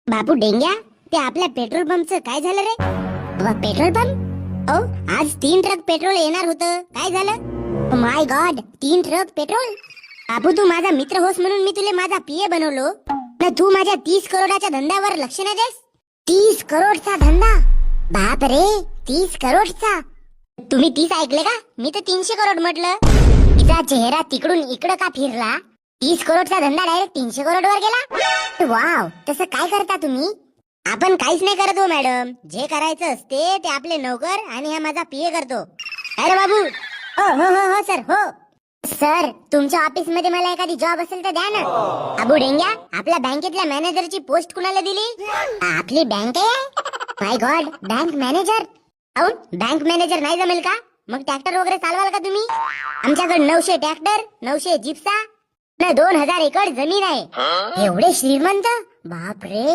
बापू डेंग्या, ते आपल्या पेट्रोल पंपचं काय झालं रे? Petrol pump? ओ, आज 3 ट्रक पेट्रोल येणार होतं, काय झालं? माय गॉड, 3 ट्रक पेट्रोल? बापू, तू माझा मित्र होस म्हणून मी तुला माझा पीए बनवलो, ना तू माझ्या 30 करोडाच्या धंद्यावर लक्ष नाही देस? 30 करोडचा धंदा? बाप रे, 30 करोडचा? तुम्ही 30 ऐकले का? मी तर 300 करोड म्हटलं. तिचा चेहरा तिकडून इकडं का फिरला? 30 करोडचा धंदा डायरेक्ट 300 करोड वर गेला. वाव, तसं काय करता तुम्ही? आपण काहीच नाही करत हो मॅडम. जे करायचं असते ते आपले नोकर आणि हा माझा पीए करतो. अरे बाबू. हो हो हो हो सर, हो सर. तुमच्या ऑफिस मध्ये मला एखादी जॉब असेल तर द्या ना. बाबू डेंग्या, आपल्या बँकेतल्या मॅनेजरची पोस्ट कुणाला दिली? आपली बँक आहे. माय गॉड, बँक मॅनेजर. काऊन बँक मॅनेजर नाही जमेल का? मग ट्रॅक्टर वगैरे चालवाल का तुम्ही? आमच्याकडे 900 ट्रॅक्टर, 900 जिप्सा, 2000 एकर जमीन आहे. एवढे श्रीमंत? बाप रे.